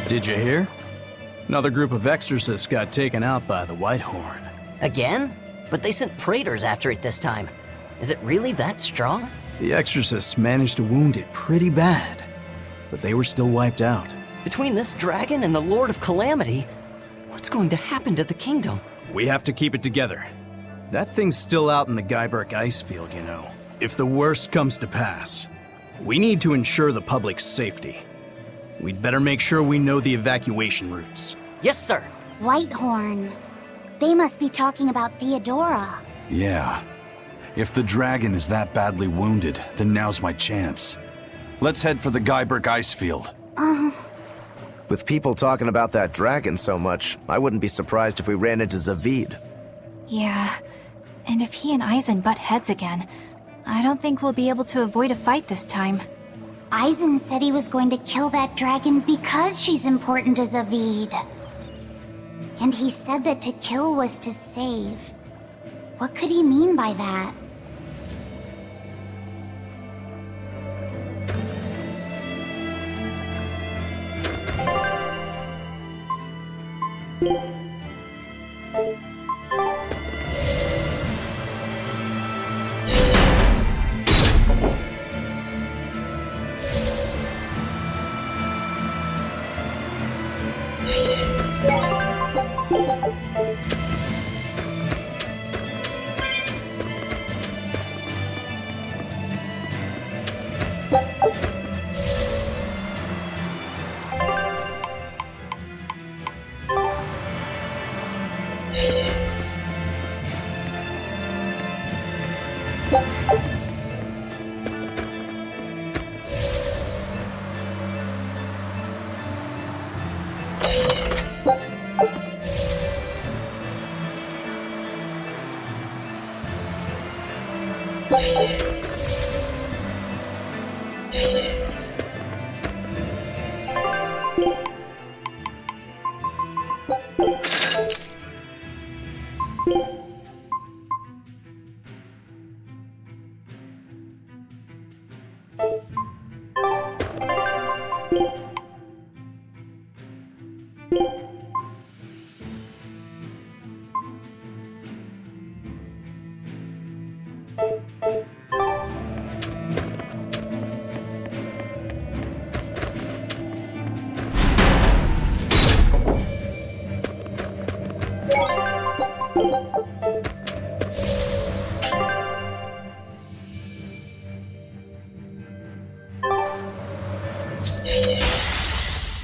Did you hear? Another group of exorcists got taken out by the White Horn. Again? But they sent praetors after it this time. Is it really that strong? The exorcists managed to wound it pretty bad, but they were still wiped out. Between this dragon and the Lord of Calamity, what's going to happen to the kingdom? We have to keep it together. That thing's still out in the Guyberg ice field, you know. If the worst comes to pass, we need to ensure the public's safety. We'd better make sure we know the evacuation routes. Yes, sir. Whitehorn. They must be talking about Theodora. Yeah. If the dragon is that badly wounded, then now's my chance. Let's head for the Guyberg ice field. With people talking about that dragon so much, I wouldn't be surprised if we ran into Zavid. Yeah. And if he and Eisen butt heads again, I don't think we'll be able to avoid a fight this time. Eisen said he was going to kill that dragon because she's important to Zavid. And he said that to kill was to save. What could he mean by that?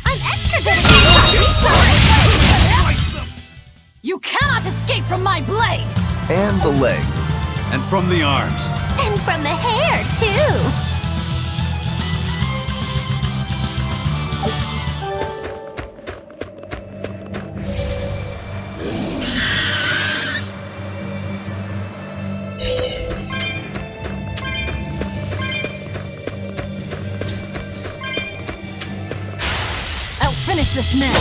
I'm extra dedicated! You cannot escape from my blade! And the legs. And from the arms. And from the hair, too! I'll finish this now!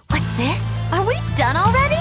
What's this? Are we done already?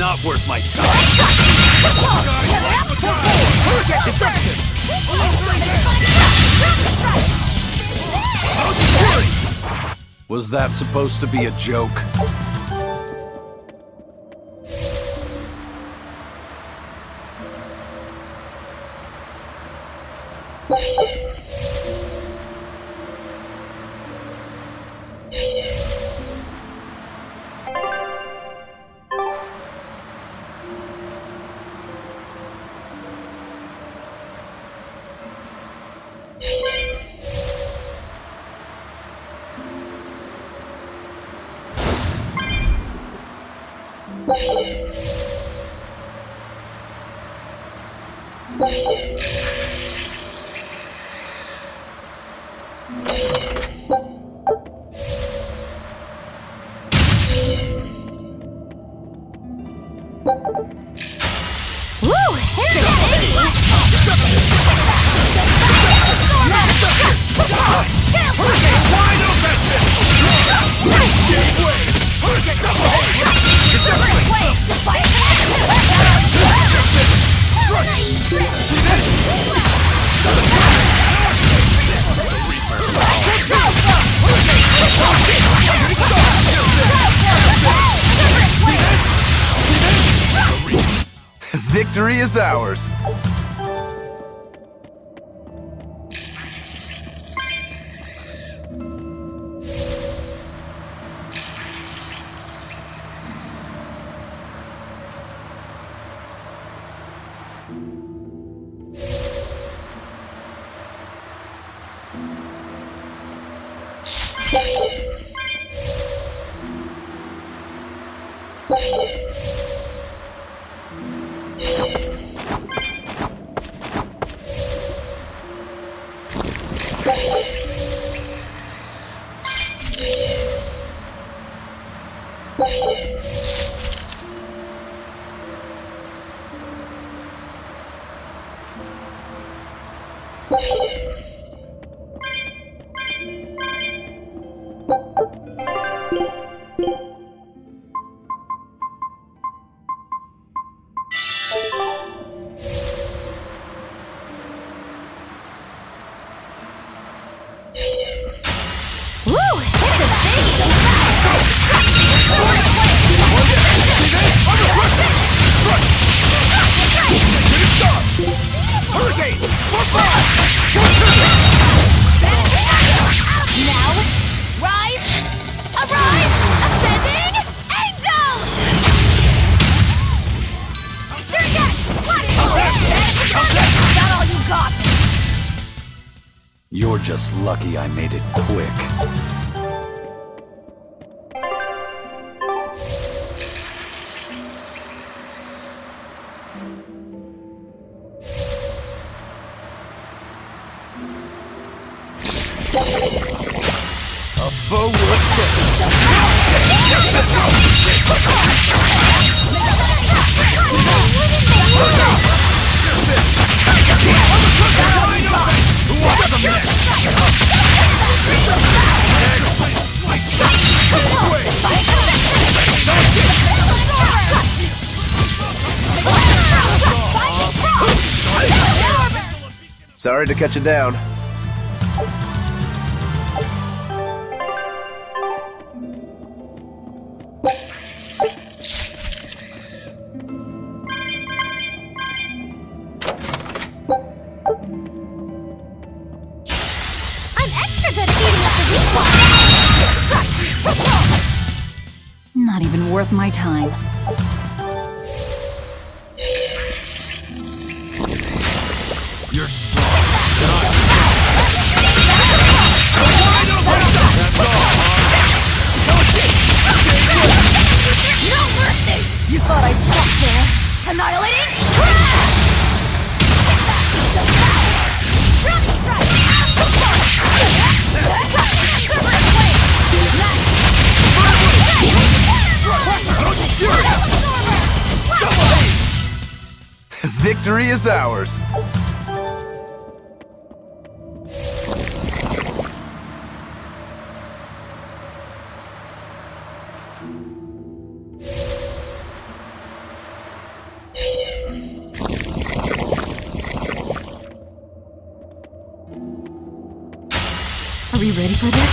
Not worth my time. Was that supposed to be a joke? Victory is ours. You're just lucky I made it quick. Sorry to cut you down. I'm extra good at beating up the weak ones. Not even worth my time. You're No mercy! You thought I'd stop there? Annihilating! Victory is ours. Are we ready for this?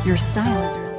Your style is really...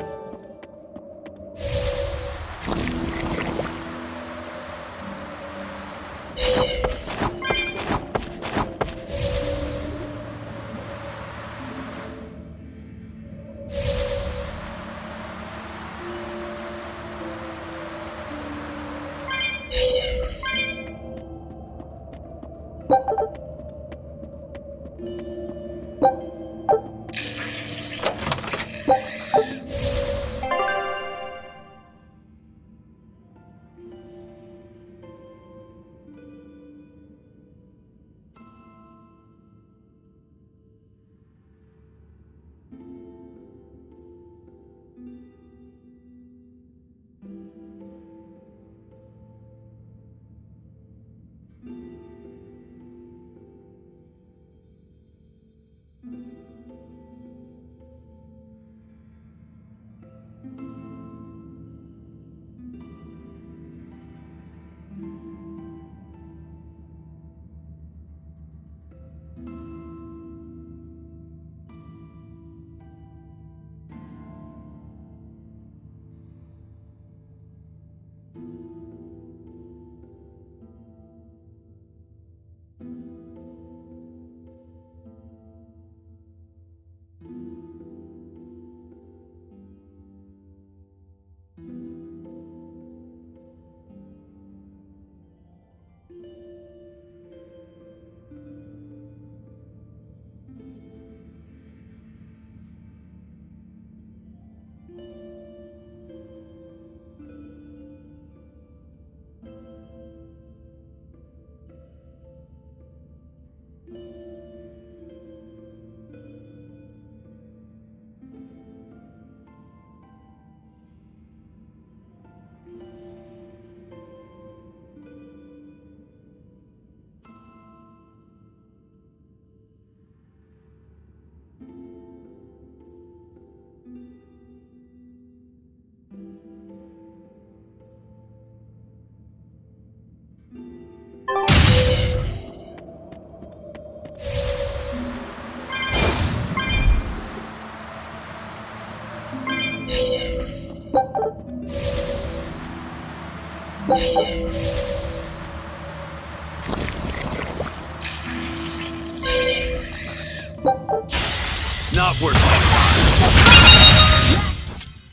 Not worth it.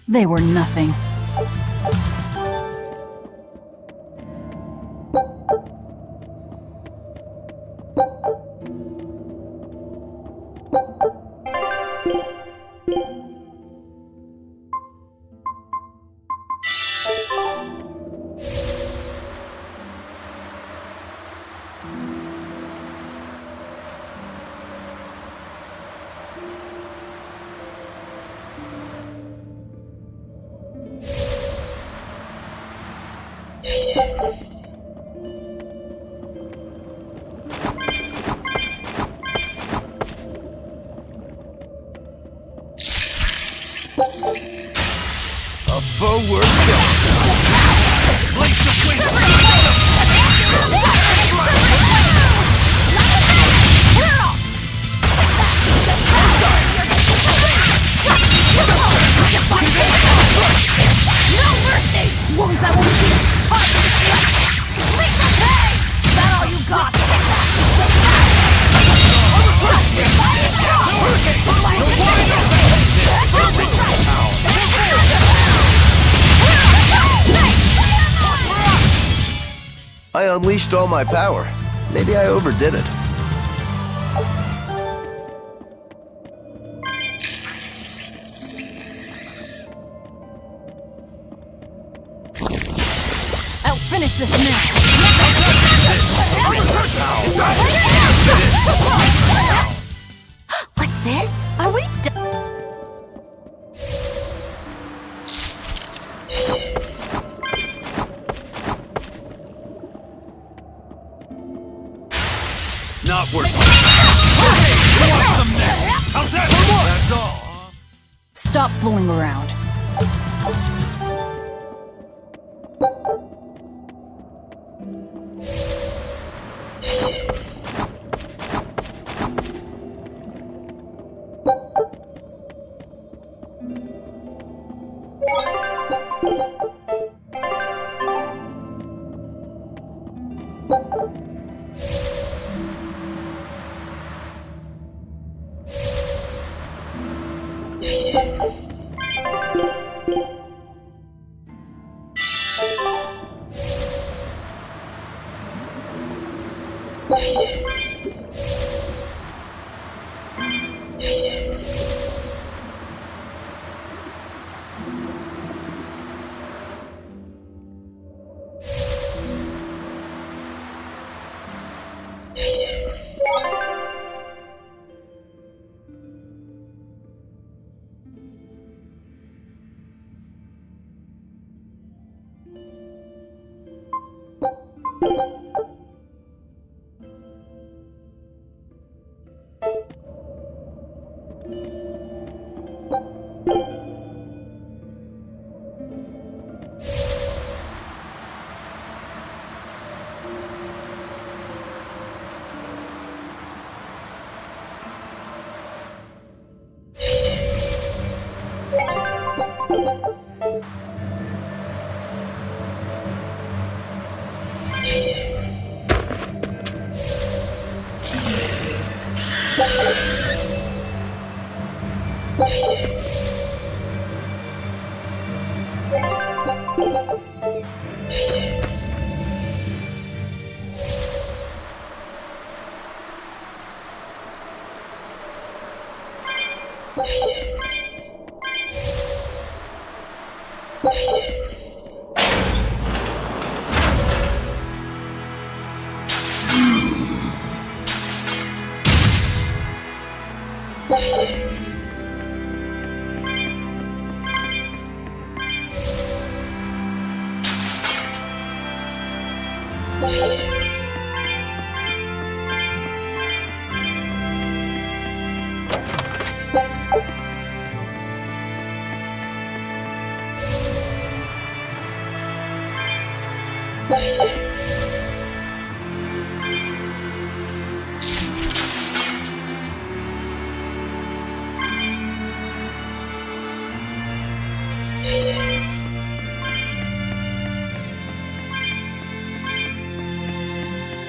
They were nothing. A forward jump. Blades of wind. No mercy! Wounds I won't heal! Is that all you got? I unleashed all my power. Maybe I overdid it. I'll finish this now! What's this? Are we done? Not worth it. How's that? That's all, huh? Stop fooling around.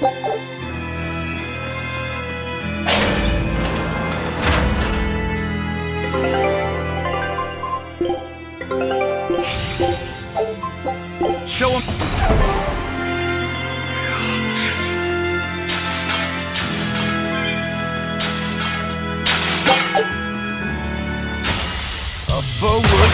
Show him. A forward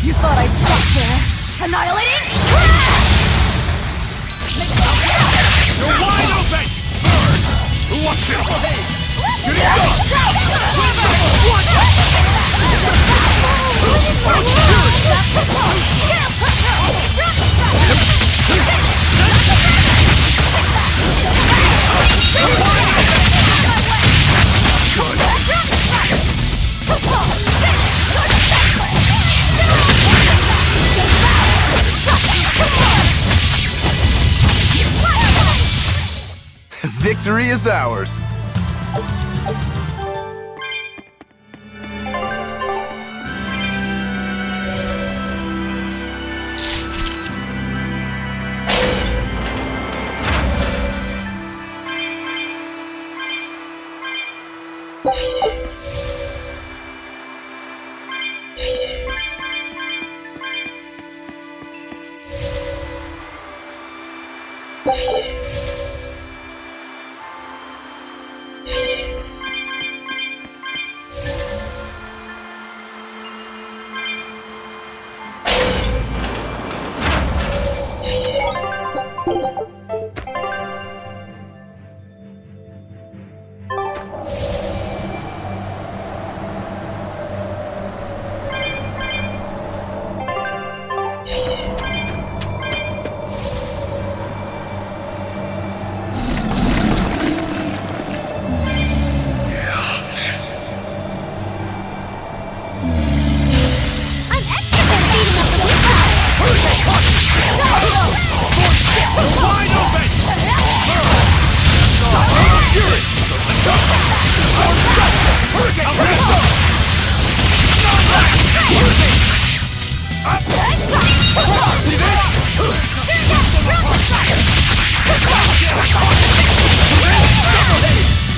You thought I'd stop there? Annihilating? You're wide open! Bird! Watch it! Here he goes! Victory is ours.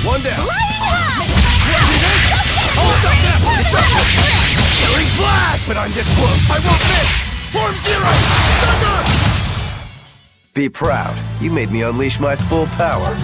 One down. Killing flash! But I'm this close, I won't miss! Form zero! Thunder! Be proud. You made me unleash my full power.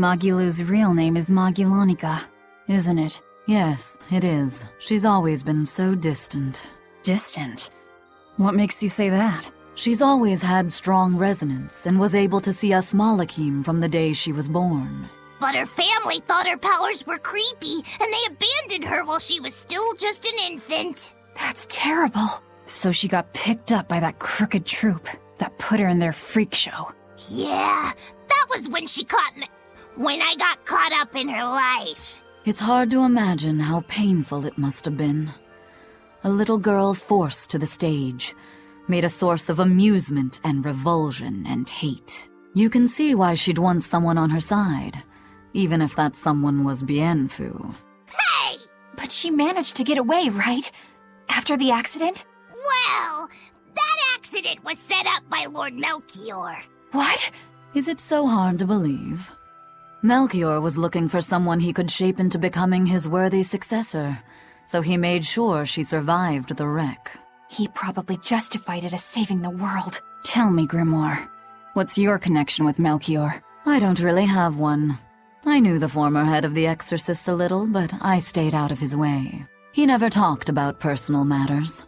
Magilu's real name is Magilonica, isn't it? Yes, it is. She's always been so distant. Distant? What makes you say that? She's always had strong resonance and was able to see us Malachim from the day she was born. But her family thought her powers were creepy, and they abandoned her while she was still just an infant. That's terrible. So she got picked up by that crooked troupe that put her in their freak show. Yeah, that was when when I got caught up in her life. It's hard to imagine how painful it must have been. A little girl forced to the stage, made a source of amusement and revulsion and hate. You can see why she'd want someone on her side, even if that someone was Bienfu. Hey! But she managed to get away, right? After the accident? Well, that accident was set up by Lord Melchior. What? Is it so hard to believe? Melchior was looking for someone he could shape into becoming his worthy successor, so he made sure she survived the wreck. He probably justified it as saving the world. Tell me, Grimoire, what's your connection with Melchior? I don't really have one. I knew the former head of the Exorcist a little, but I stayed out of his way. He never talked about personal matters.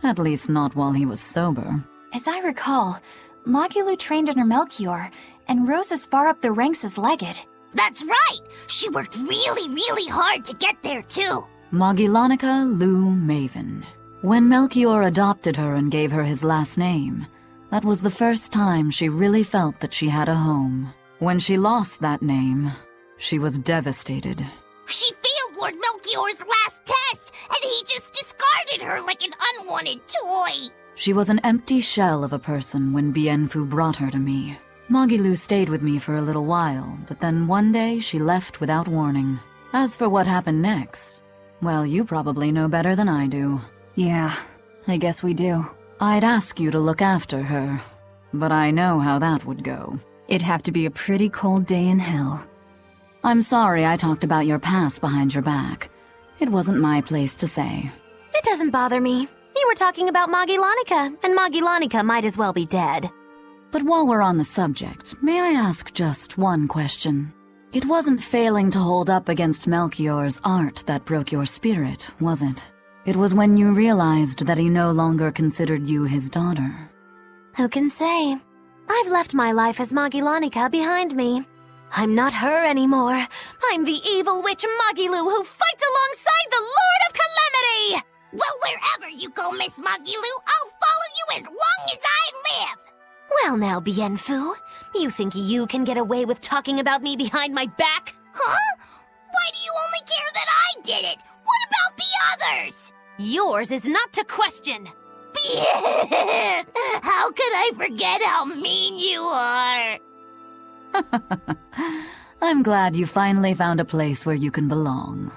At least not while he was sober. As I recall, Magilu trained under Melchior and rose as far up the ranks as Legate. That's right! She worked really hard to get there, too. Magilonica Lou Maven. When Melchior adopted her and gave her his last name, that was the first time she really felt that she had a home. When she lost that name, she was devastated. She failed Lord Melchior's last test, and he just discarded her like an unwanted toy. She was an empty shell of a person when Bienfu brought her to me. Magilu stayed with me for a little while, but then one day she left without warning. As for what happened next, well, you probably know better than I do. Yeah, I guess we do. I'd ask you to look after her, but I know how that would go. It'd have to be a pretty cold day in hell. I'm sorry I talked about your past behind your back. It wasn't my place to say. It doesn't bother me. You were talking about Magilonica, and Magilonica might as well be dead. But while we're on the subject, may I ask just one question? It wasn't failing to hold up against Melchior's art that broke your spirit, was it? It was when you realized that he no longer considered you his daughter. Who can say? I've left my life as Magilonica behind me. I'm not her anymore. I'm the evil witch Magilu who fights alongside the Lord of Calamity! Well, wherever you go, Miss Magilu, I'll follow you as long as I live! Well now, Bienfu, you think you can get away with talking about me behind my back? Huh? Why do you only care that I did it? What about the others? Yours is not to question. How could I forget how mean you are? I'm glad you finally found a place where you can belong.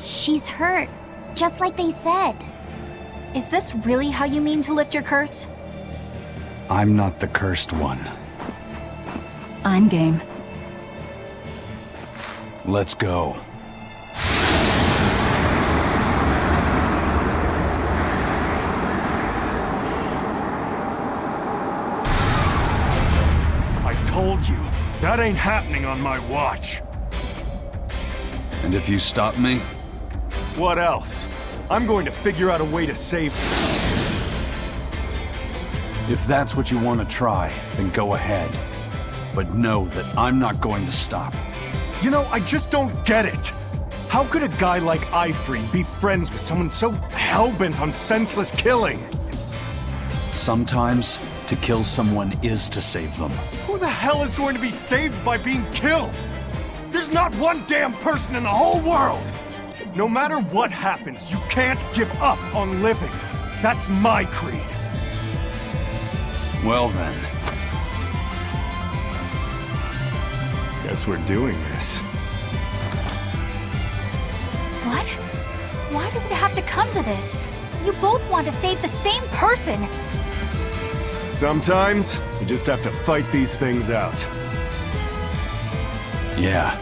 She's hurt, just like they said. Is this really how you mean to lift your curse? I'm not the cursed one. I'm game. Let's go. I told you, that ain't happening on my watch. And if you stop me? What else? I'm going to figure out a way to save you. If that's what you want to try, then go ahead. But know that I'm not going to stop. You know, I just don't get it. How could a guy like Ifreen be friends with someone so hell-bent on senseless killing? Sometimes, to kill someone is to save them. Who the hell is going to be saved by being killed? There's not one damn person in the whole world! No matter what happens, you can't give up on living. That's my creed. Well then. Guess we're doing this. What? Why does it have to come to this? You both want to save the same person! Sometimes, you just have to fight these things out. Yeah.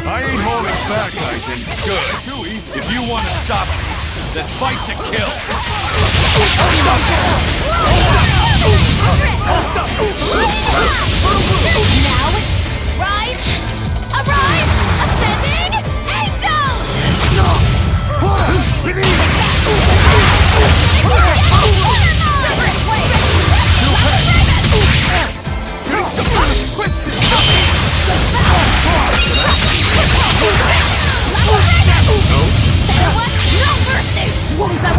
I ain't holding back, Eisen. Good. Too easy. If you want to stop me, then fight to kill. Now, rise, arise, ascending, angels! Won't that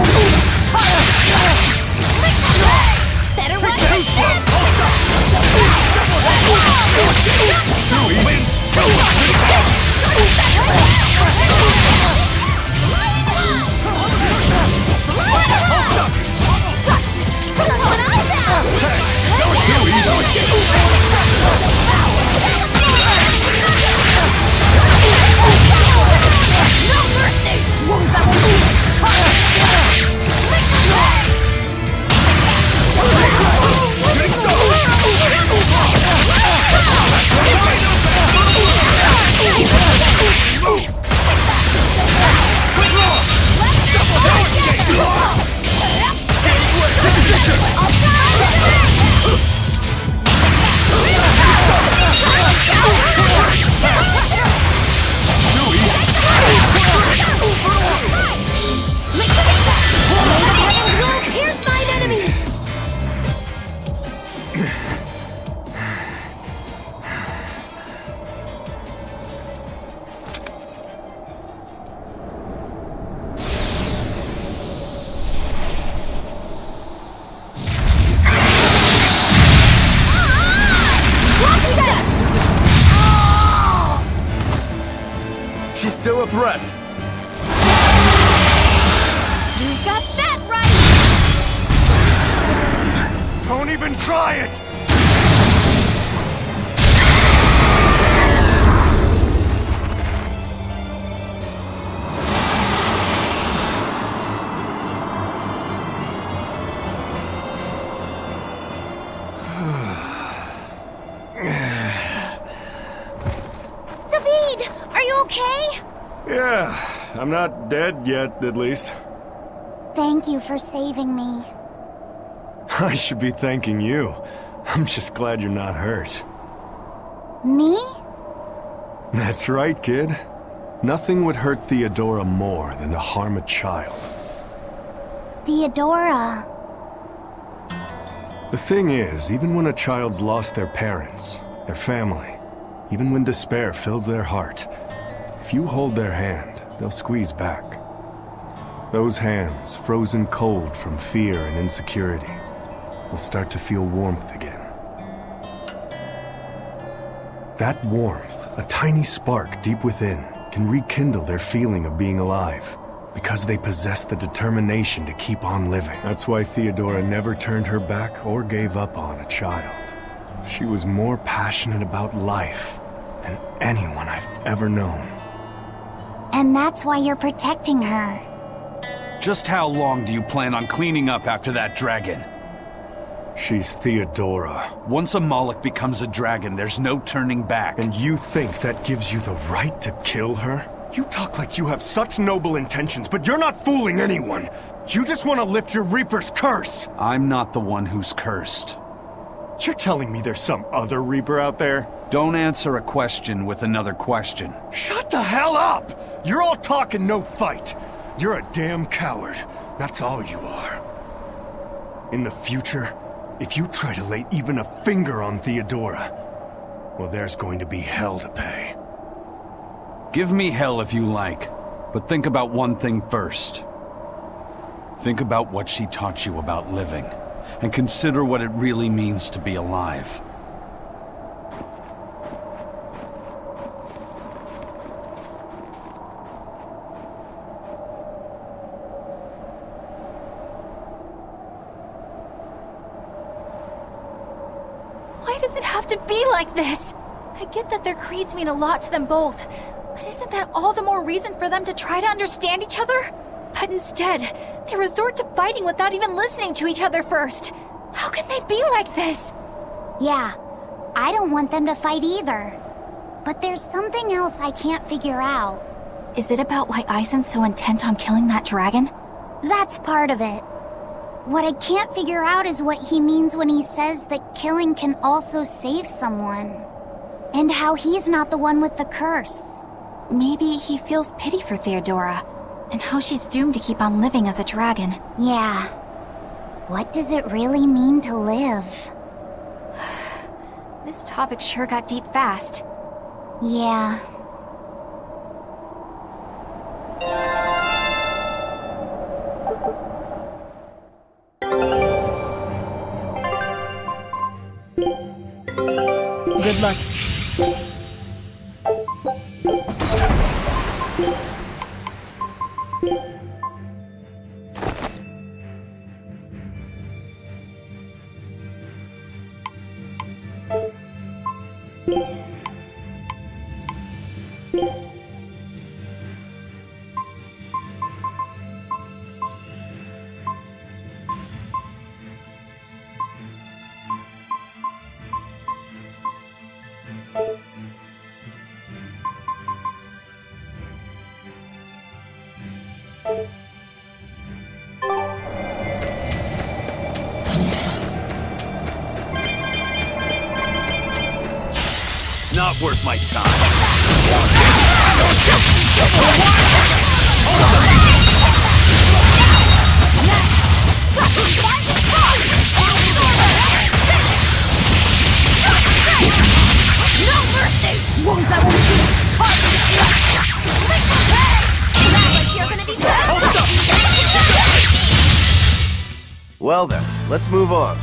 She's still a threat. You got that right! Don't even try it! Zavid, are you okay? Yeah, I'm not dead yet, at least. Thank you for saving me. I should be thanking you. I'm just glad you're not hurt. Me? That's right, kid. Nothing would hurt Theodora more than to harm a child. Theodora. The thing is, even when a child's lost their parents, their family, even when despair fills their heart, if you hold their hand, they'll squeeze back. Those hands, frozen cold from fear and insecurity, will start to feel warmth again. That warmth, a tiny spark deep within, can rekindle their feeling of being alive, because they possess the determination to keep on living. That's why Theodora never turned her back or gave up on a child. She was more passionate about life than anyone I've ever known. And that's why you're protecting her. Just how long do you plan on cleaning up after that dragon? She's Theodora. Once a Moloch becomes a dragon, there's no turning back. And you think that gives you the right to kill her? You talk like you have such noble intentions, but you're not fooling anyone. You just want to lift your Reaper's curse. I'm not the one who's cursed. You're telling me there's some other Reaper out there? Don't answer a question with another question. Shut the hell up! You're all talk and no fight. You're a damn coward. That's all you are. In the future, if you try to lay even a finger on Theodora, well, there's going to be hell to pay. Give me hell if you like, but think about one thing first. Think about what she taught you about living, and consider what it really means to be alive. Why does it have to be like this? I get that their creeds mean a lot to them both, but isn't that all the more reason for them to try to understand each other? But instead, they resort to fighting without even listening to each other first. How can they be like this? Yeah, I don't want them to fight either. But there's something else I can't figure out. Is it about why Aizen's so intent on killing that dragon? That's part of it. What I can't figure out is what he means when he says that killing can also save someone. And how he's not the one with the curse. Maybe he feels pity for Theodora, and how she's doomed to keep on living as a dragon. Yeah. What does it really mean to live? This topic sure got deep fast. Yeah. Good luck. Not worth my time. Well then, let's move on.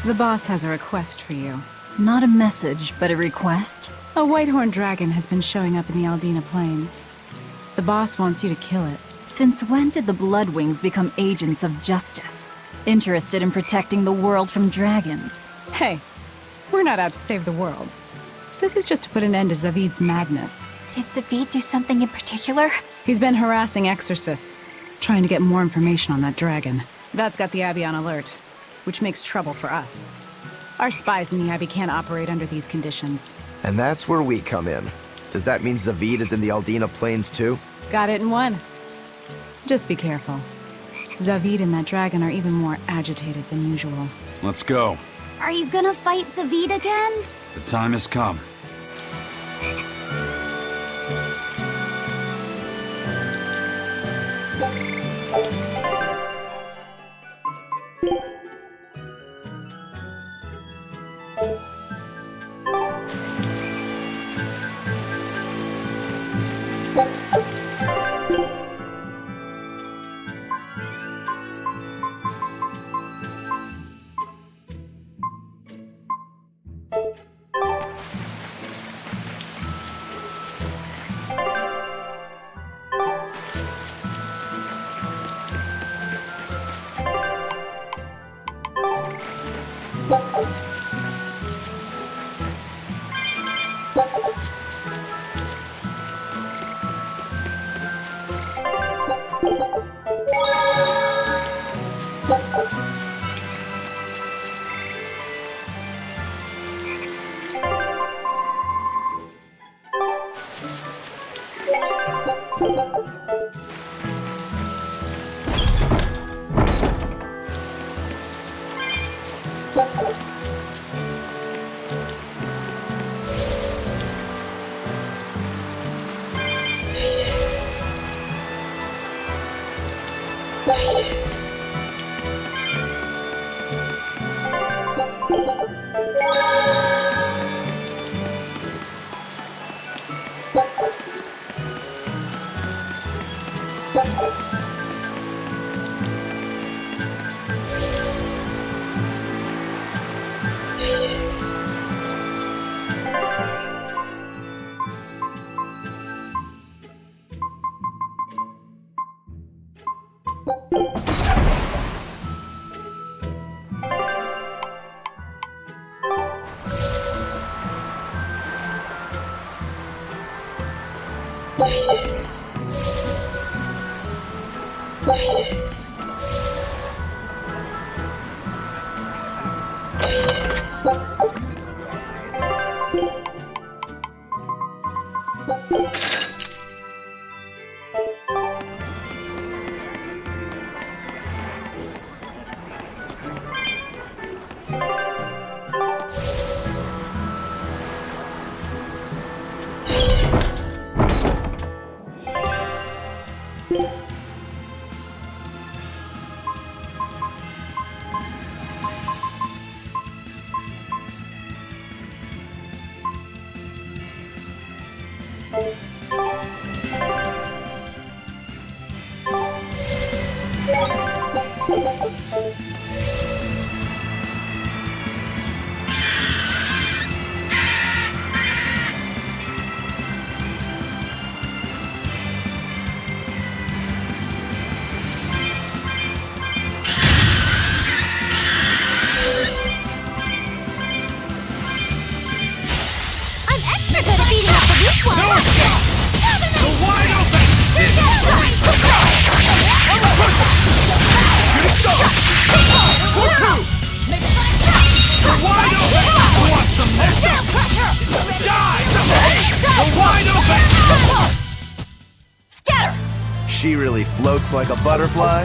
The boss has a request for you. Not a message, but a request. A whitehorn dragon has been showing up in the Aldina Plains. The boss wants you to kill it. Since when did the Bloodwings become agents of justice? Interested in protecting the world from dragons? Hey, we're not out to save the world. This is just to put an end to Zavid's madness. Did Zavid do something in particular? He's been harassing exorcists, trying to get more information on that dragon. That's got the Abbey on alert, which makes trouble for us. Our spies in the Abbey can't operate under these conditions. And that's where we come in. Does that mean Zavid is in the Aldina Plains too? Got it in one. Just be careful. Zavid and that dragon are even more agitated than usual. Let's go. Are you gonna fight Zavid again? The time has come. She really floats like a butterfly?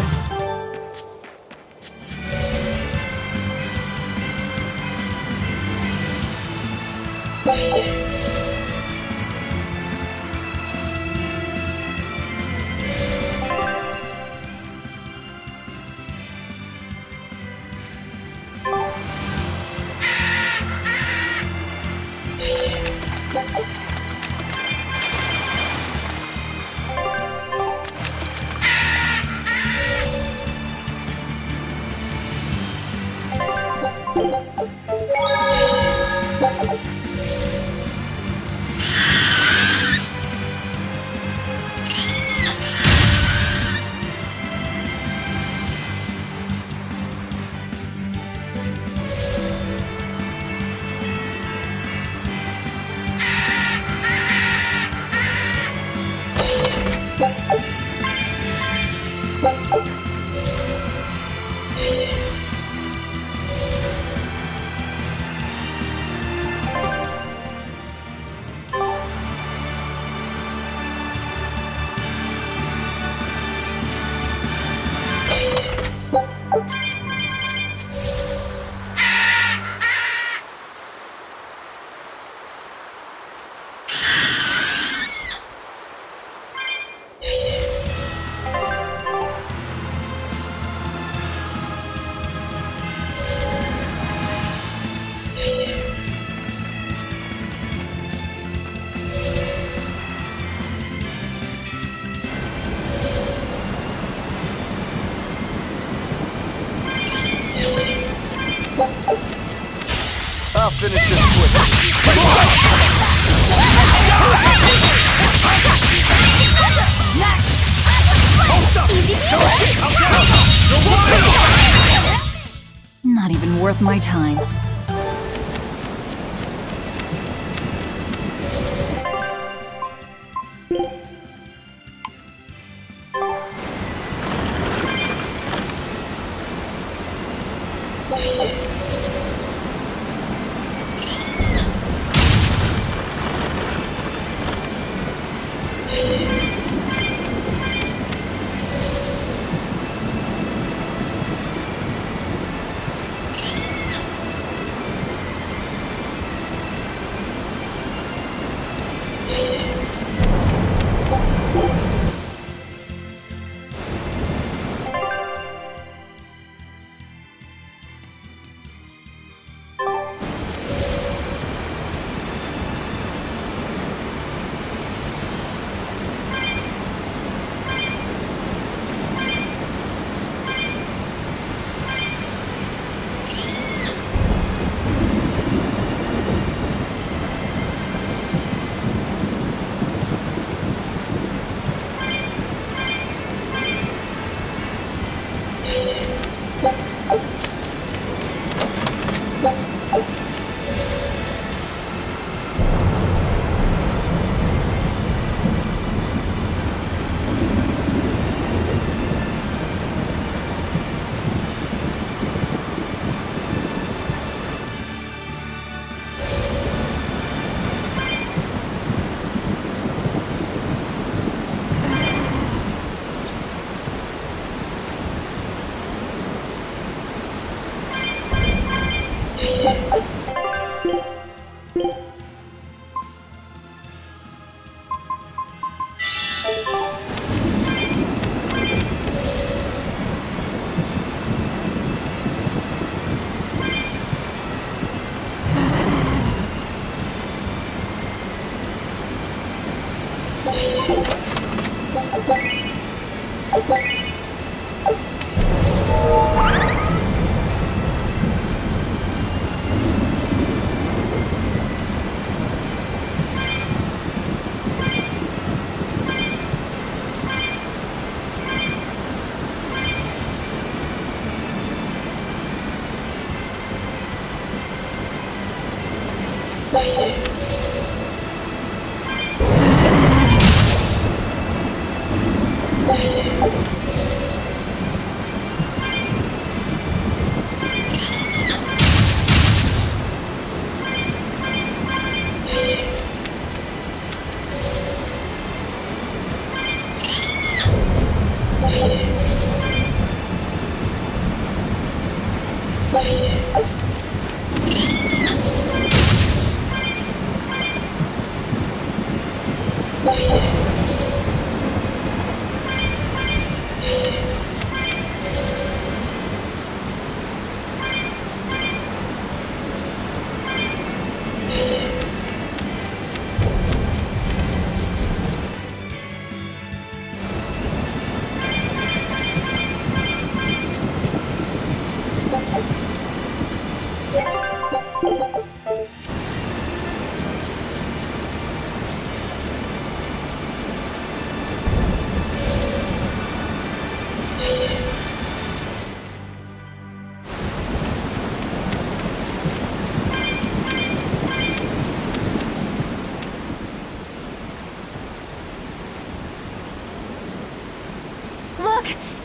finish this quick. Not even worth my time.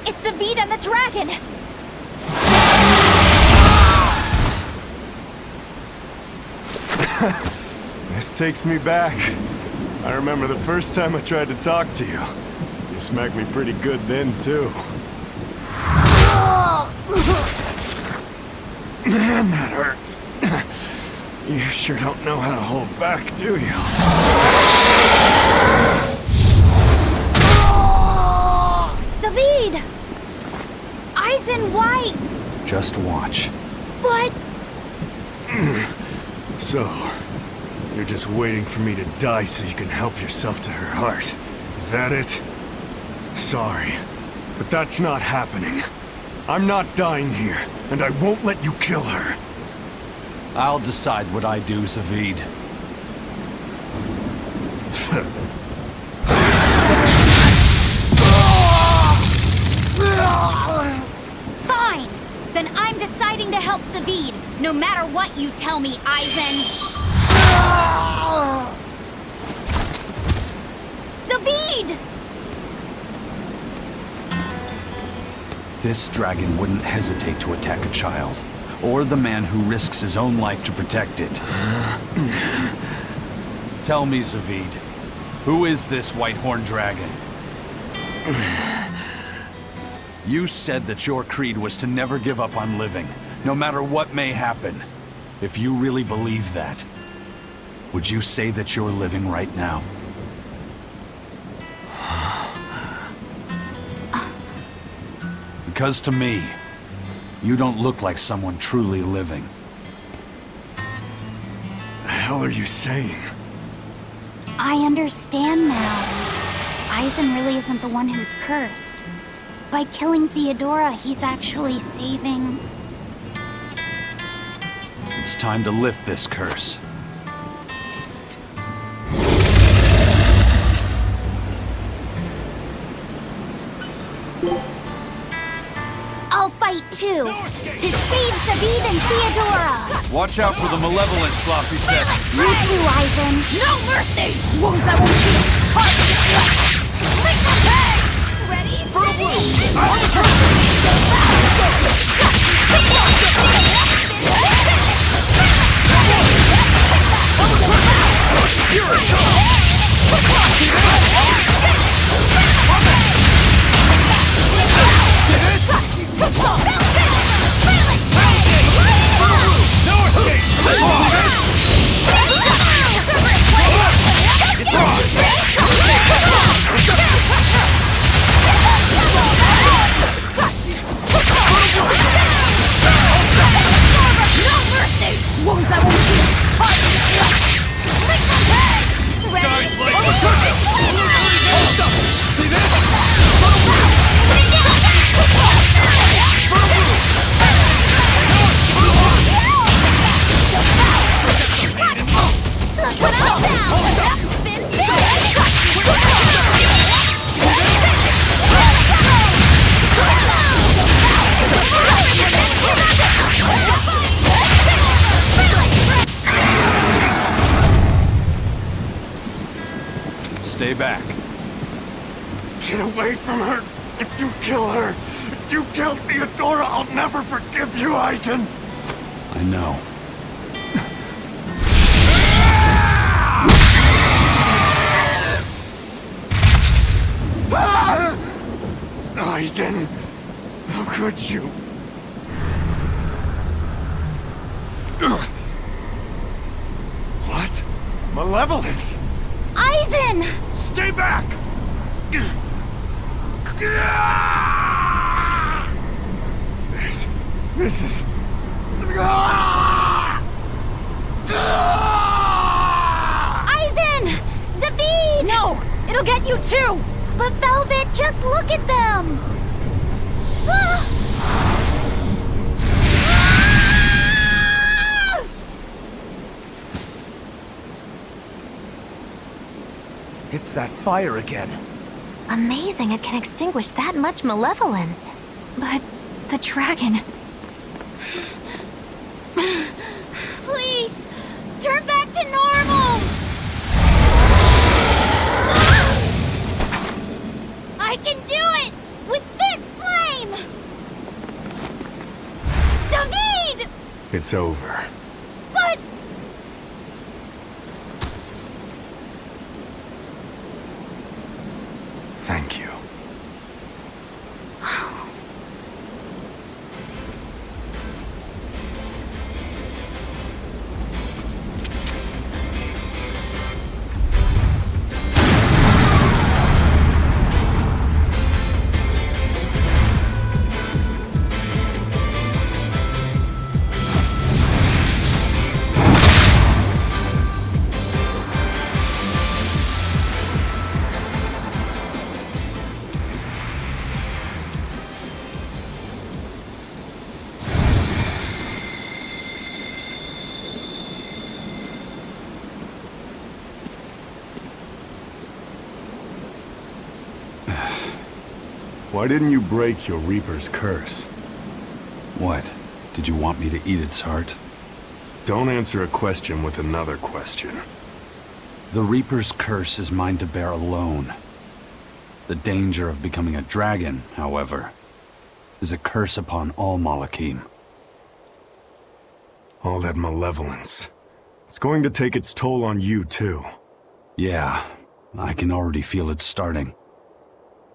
It's Zavid and the dragon! This takes me back. I remember the first time I tried to talk to you. You smacked me pretty good then, too. Man, that hurts. You sure don't know how to hold back, do you? Zavid! Eyes in white! Just watch. But... So, you're just waiting for me to die so you can help yourself to her heart. Is that it? Sorry, but that's not happening. I'm not dying here, and I won't let you kill her. I'll decide what I do, Zavid. Fine! Then I'm deciding to help Zavid, no matter what you tell me, Aizen. Zavid! This dragon wouldn't hesitate to attack a child, or the man who risks his own life to protect it. Tell me, Zavid, who is this white-horned dragon? You said that your creed was to never give up on living, no matter what may happen. If you really believe that, would you say that you're living right now? Because to me, you don't look like someone truly living. The hell are you saying? I understand now. Aizen really isn't the one who's cursed. By killing Theodora, he's actually saving... It's time to lift this curse. I'll fight too! To save Zavid and Theodora! Watch out for the malevolent, Sloppy said. You too, Aizen! No mercy! Wounds I won't shield! Heart to the flesh! Lick the peg! Ready for a wound! Wounds I won't shield! Heart to the flesh! Lick the peg! Look what I found! Spin Stay back. Get away from her! If you kill her, if you kill Theodora, I'll never forgive you, Aizen! I know. Aizen, how could you? What? Malevolence? Aizen! Stay back! This is... Aizen! Zavid! No! It'll get you too! But Velvet, just look at them! Ah! It's that fire again. Amazing it can extinguish that much malevolence. But the dragon... Please! Turn back to normal! I can do it! With this flame! David! It's over. But... Thank you. Why didn't you break your Reaper's curse? What? Did you want me to eat its heart? Don't answer a question with another question. The Reaper's curse is mine to bear alone. The danger of becoming a dragon, however, is a curse upon all Malachim. All that malevolence. It's going to take its toll on you, too. Yeah, I can already feel it starting.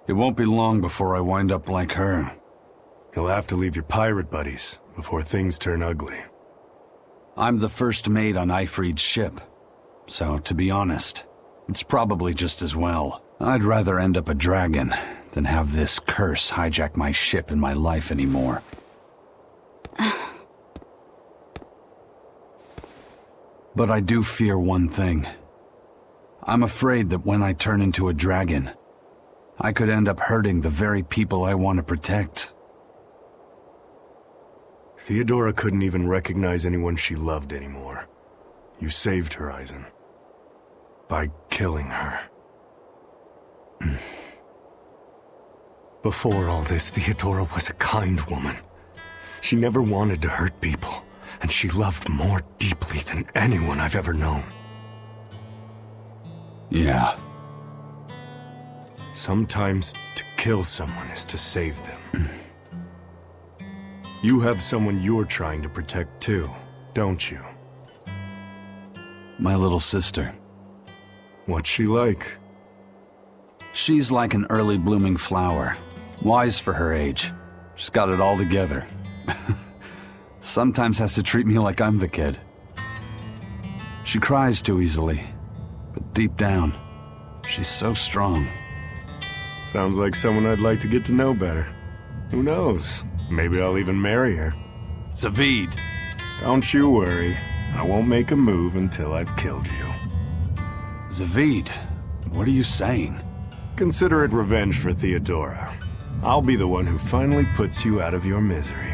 It won't be long before I wind up like her. You'll have to leave your pirate buddies before things turn ugly. I'm the first mate on Ifrid's ship, so to be honest, it's probably just as well. I'd rather end up a dragon than have this curse hijack my ship and my life anymore. But I do fear one thing. I'm afraid that when I turn into a dragon, I could end up hurting the very people I want to protect. Theodora couldn't even recognize anyone she loved anymore. You saved her, Eisen. By killing her. Before all this, Theodora was a kind woman. She never wanted to hurt people, and she loved more deeply than anyone I've ever known. Yeah. Sometimes to kill someone is to save them. You have someone you're trying to protect too, don't you? My little sister. What's she like? She's like an early blooming flower. Wise for her age. She's got it all together. Sometimes has to treat me like I'm the kid. She cries too easily, but deep down, she's so strong. Sounds like someone I'd like to get to know better. Who knows? Maybe I'll even marry her. Zavid! Don't you worry. I won't make a move until I've killed you. Zavid, what are you saying? Consider it revenge for Theodora. I'll be the one who finally puts you out of your misery.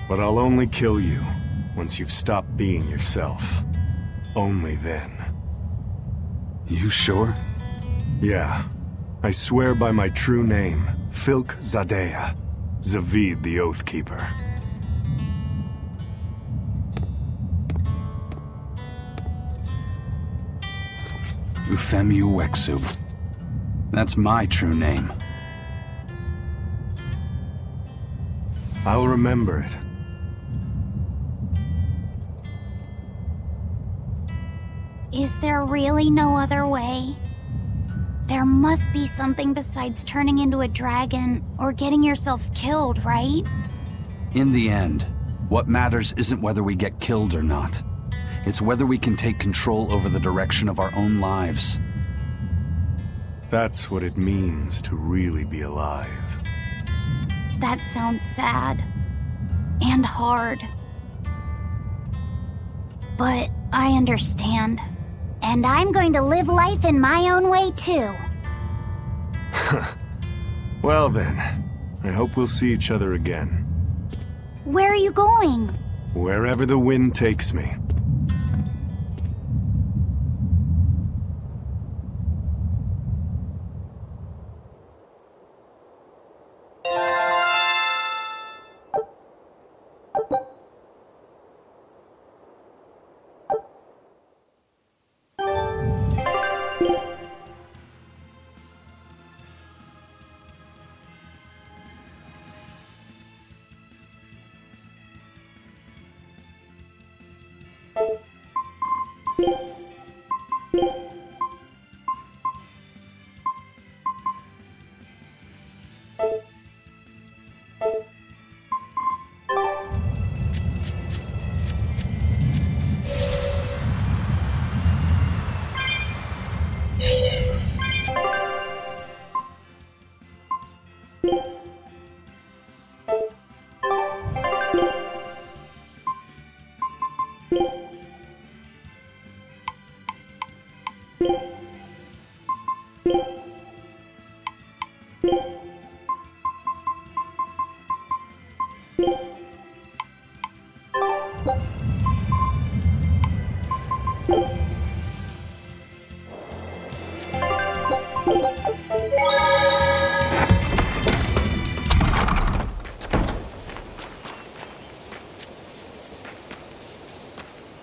But I'll only kill you once you've stopped being yourself. Only then. You sure? Yeah. I swear by my true name, Filk Zadea, Zavid the Oathkeeper. Ufemu Wexu. That's my true name. I'll remember it. Is there really no other way? There must be something besides turning into a dragon or getting yourself killed, right? In the end, what matters isn't whether we get killed or not. It's whether we can take control over the direction of our own lives. That's what it means to really be alive. That sounds sad. And hard. But I understand. And I'm going to live life in my own way, too. Well then, I hope we'll see each other again. Where are you going? Wherever the wind takes me.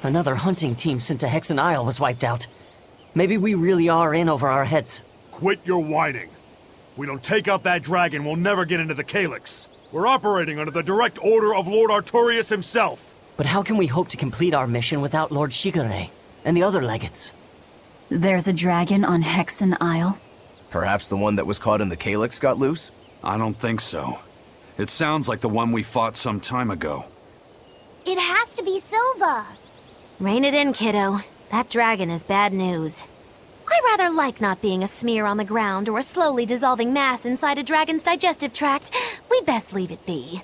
Another hunting team sent to Hexen Isle was wiped out. Maybe we really are in over our heads. Quit your whining. If we don't take out that dragon, we'll never get into the Calyx. We're operating under the direct order of Lord Artorius himself. But how can we hope to complete our mission without Lord Shigure and the other legates? There's a dragon on Hexen Isle? Perhaps the one that was caught in the Calyx got loose? I don't think so. It sounds like the one we fought some time ago. It has to be Silva. Rein it in, kiddo. That dragon is bad news. I rather like not being a smear on the ground or a slowly dissolving mass inside a dragon's digestive tract. We'd best leave it be.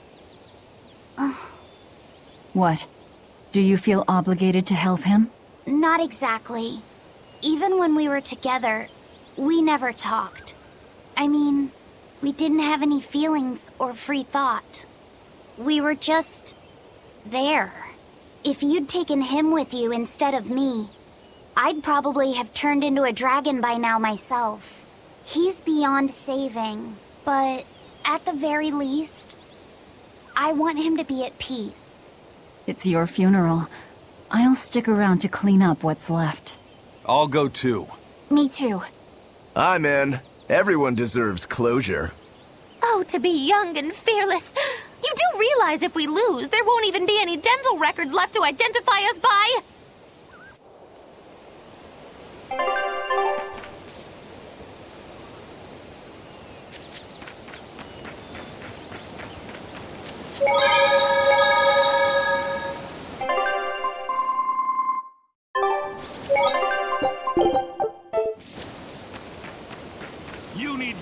What? Do you feel obligated to help him? Not exactly. Even when we were together, we never talked. I mean, we didn't have any feelings or free thought. We were just there. If you'd taken him with you instead of me, I'd probably have turned into a dragon by now myself. He's beyond saving, but at the very least, I want him to be at peace. It's your funeral. I'll stick around to clean up what's left. I'll go too. Me too. I'm in. Everyone deserves closure. Oh, to be young and fearless. You do realize if we lose, there won't even be any dental records left to identify us by? You need...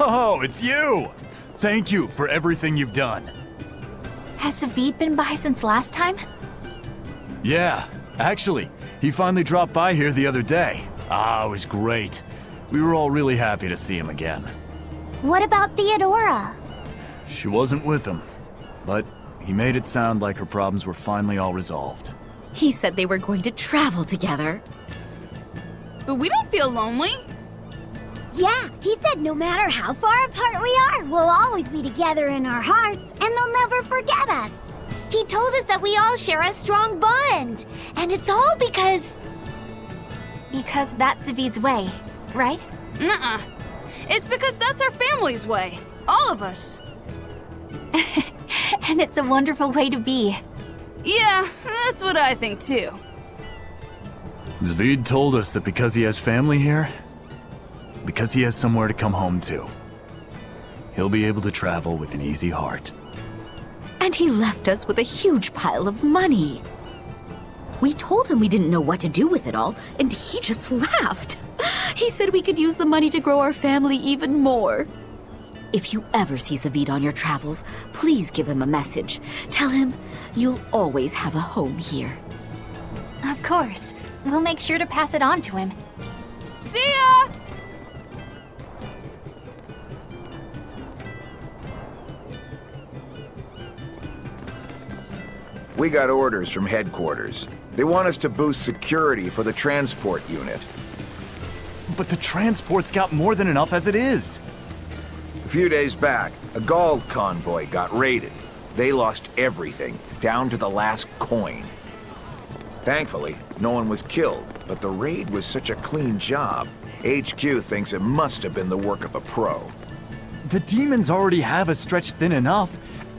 Oh, it's you! Thank you for everything you've done. Has Zaveid been by since last time? Yeah, actually, he finally dropped by here the other day. Ah, it was great. We were all really happy to see him again. What about Theodora? She wasn't with him, but he made it sound like her problems were finally all resolved. He said they were going to travel together. But we don't feel lonely. Yeah, he said no matter how far apart we are, we'll always be together in our hearts, and they'll never forget us. He told us that we all share a strong bond, and it's all because... Because that's Zaveid's way, right? Nuh-uh. It's because that's our family's way. All of us. And it's a wonderful way to be. Yeah, that's what I think too. Zaveid told us that because he has family here, because he has somewhere to come home to, he'll be able to travel with an easy heart. And he left us with a huge pile of money. We told him we didn't know what to do with it all, and he just laughed. He said we could use the money to grow our family even more. If you ever see Zaveid on your travels, please give him a message. Tell him you'll always have a home here. Of course. We'll make sure to pass it on to him. See ya! We got orders from headquarters. They want us to boost security for the transport unit. But the transport's got more than enough as it is. A few days back, a Gald convoy got raided. They lost everything, down to the last coin. Thankfully, no one was killed, but the raid was such a clean job, HQ thinks it must have been the work of a pro. The demons already have us stretched thin enough,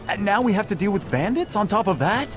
and now we have to deal with bandits on top of that?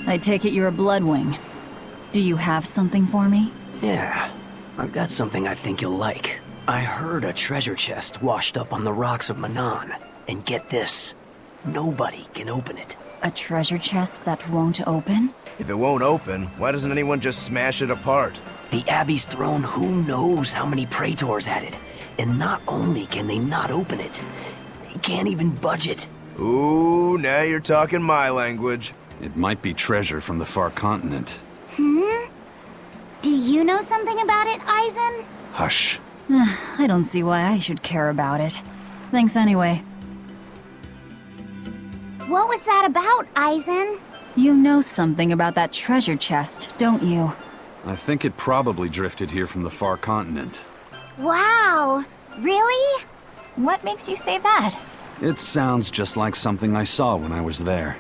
I take it you're a Bloodwing. Do you have something for me? Yeah, I've got something I think you'll like. I heard a treasure chest washed up on the rocks of Manon. And get this, nobody can open it. A treasure chest that won't open? If it won't open, why doesn't anyone just smash it apart? The Abbey's throne who knows how many praetors at it. And not only can they not open it, they can't even budge it. Ooh, now you're talking my language. It might be treasure from the far continent. Do you know something about it, Eisen? Hush. I don't see why I should care about it. Thanks anyway. What was that about, Eisen? You know something about that treasure chest, don't you? I think it probably drifted here from the far continent. Wow, really? What makes you say that? It sounds just like something I saw when I was there.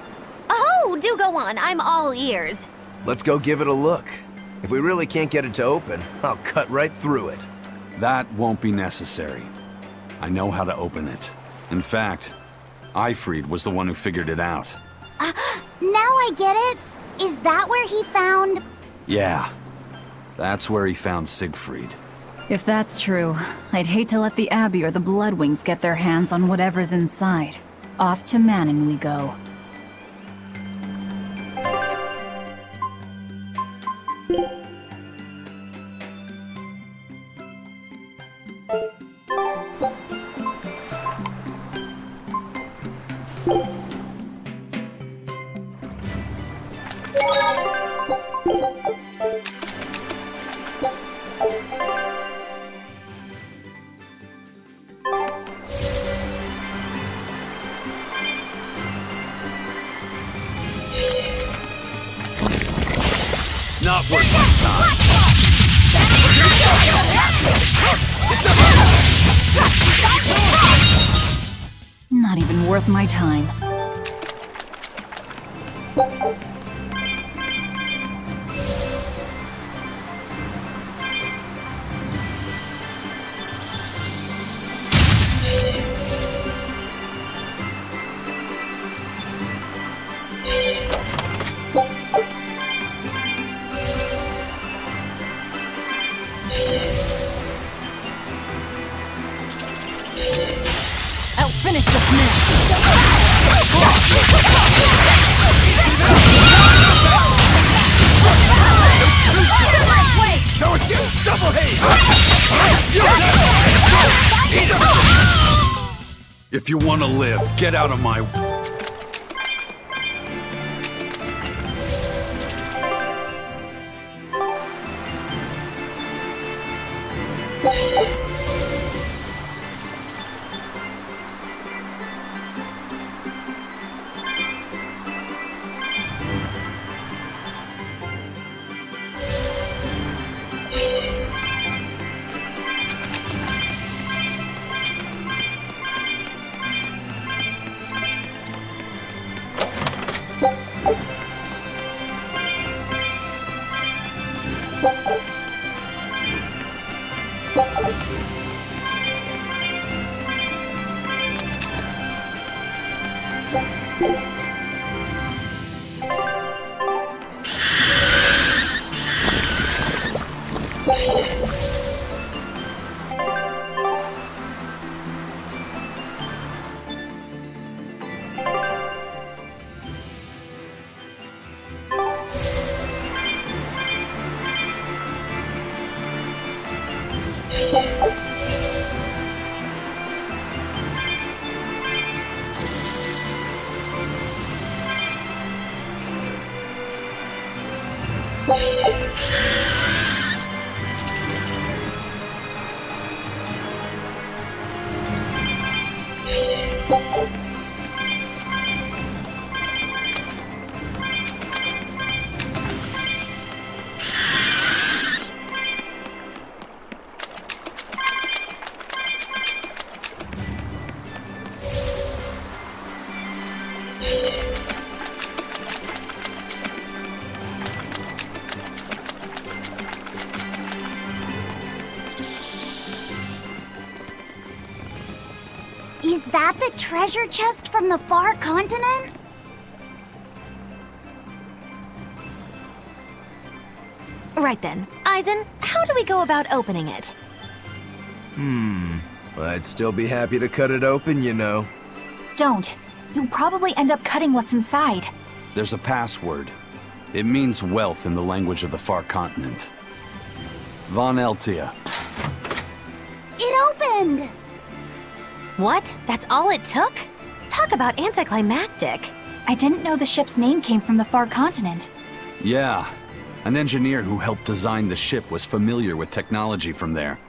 Oh, do go on. I'm all ears. Let's go give it a look. If we really can't get it to open, I'll cut right through it. That won't be necessary. I know how to open it. In fact, Eifried was the one who figured it out. Now I get it. Is that where he found... Yeah, that's where he found Siegfried. If that's true, I'd hate to let the Abbey or the Bloodwings get their hands on whatever's inside. Off to Manon we go. Not worth my time. Not even worth my time. I'll finish this now. No escape! Double haze! If you want to live, get out of my... Is that the treasure chest from the far continent? Right then. Eisen, how do we go about opening it? I'd still be happy to cut it open, you know. Don't. You'll probably end up cutting what's inside. There's a password. It means wealth in the language of the far continent. Von Eltia. It opened! What? That's all it took? Talk about anticlimactic. I didn't know the ship's name came from the far continent. Yeah. An engineer who helped design the ship was familiar with technology from there.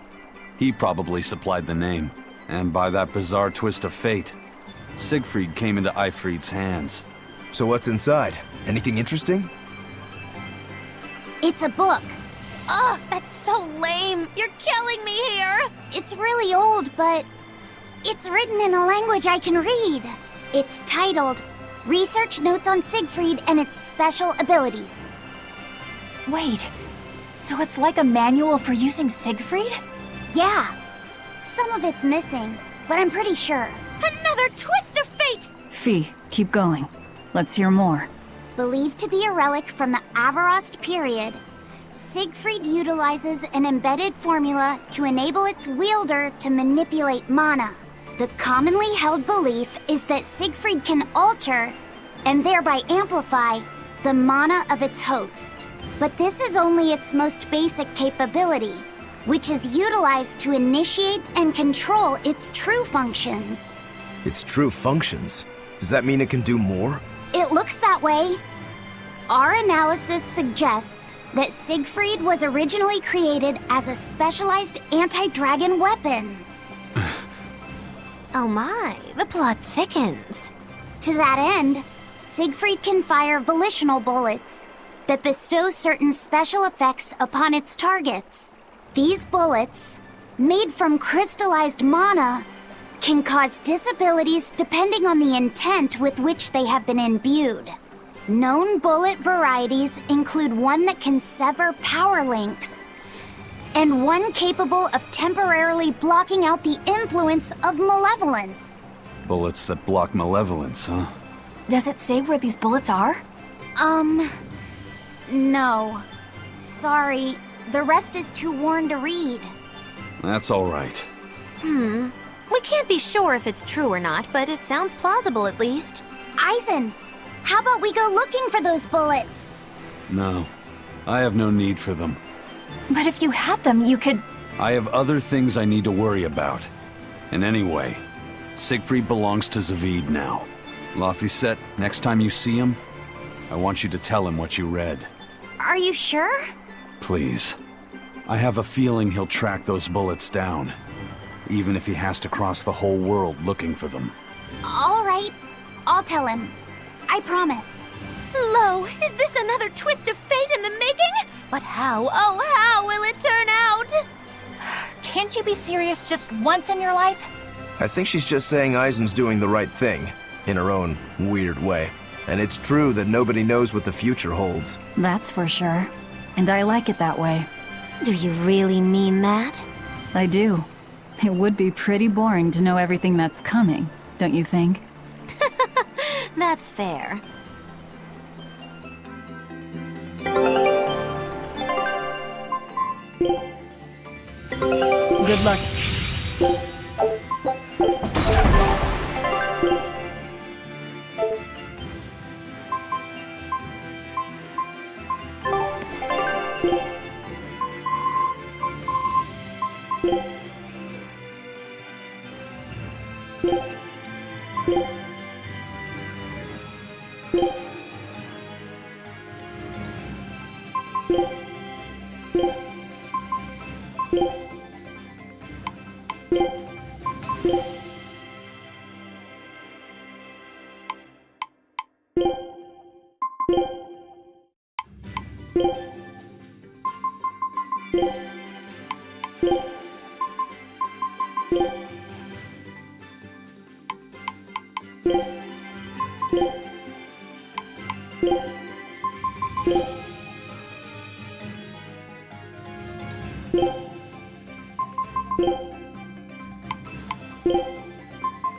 He probably supplied the name. And by that bizarre twist of fate, Siegfried came into Eifried's hands. So what's inside? Anything interesting? It's a book. Ugh, that's so lame. You're killing me here. It's really old, but it's written in a language I can read. It's titled Research Notes on Siegfried and Its Special Abilities. Wait, so it's like a manual for using Siegfried? Yeah. Some of it's missing, but I'm pretty sure. Another twist of fate! Fee, keep going. Let's hear more. Believed to be a relic from the Avarost period, Siegfried utilizes an embedded formula to enable its wielder to manipulate mana. The commonly held belief is that Siegfried can alter, and thereby amplify, the mana of its host. But this is only its most basic capability, which is utilized to initiate and control its true functions. Its true functions? Does that mean it can do more? It looks that way. Our analysis suggests that Siegfried was originally created as a specialized anti-dragon weapon. Oh my, the plot thickens. To that end, Siegfried can fire volitional bullets that bestow certain special effects upon its targets. These bullets, made from crystallized mana, can cause disabilities depending on the intent with which they have been imbued. Known bullet varieties include one that can sever power links, and one capable of temporarily blocking out the influence of malevolence. Bullets that block malevolence, huh? Does it say where these bullets are? No. Sorry, the rest is too worn to read. That's all right. We can't be sure if it's true or not, but it sounds plausible at least. Eisen, how about we go looking for those bullets? No, I have no need for them. But if you had them, you could... I have other things I need to worry about. And anyway, Siegfried belongs to Zavid now. Laphicet, next time you see him, I want you to tell him what you read. Are you sure? Please. I have a feeling he'll track those bullets down, even if he has to cross the whole world looking for them. All right, I'll tell him. I promise. Lo, is this another twist of fate in the making? But how, oh how will it turn out? Can't you be serious just once in your life? I think she's just saying Eisen's doing the right thing, in her own weird way. And it's true that nobody knows what the future holds. That's for sure. And I like it that way. Do you really mean that? I do. It would be pretty boring to know everything that's coming, don't you think? That's fair. Good luck.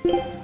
You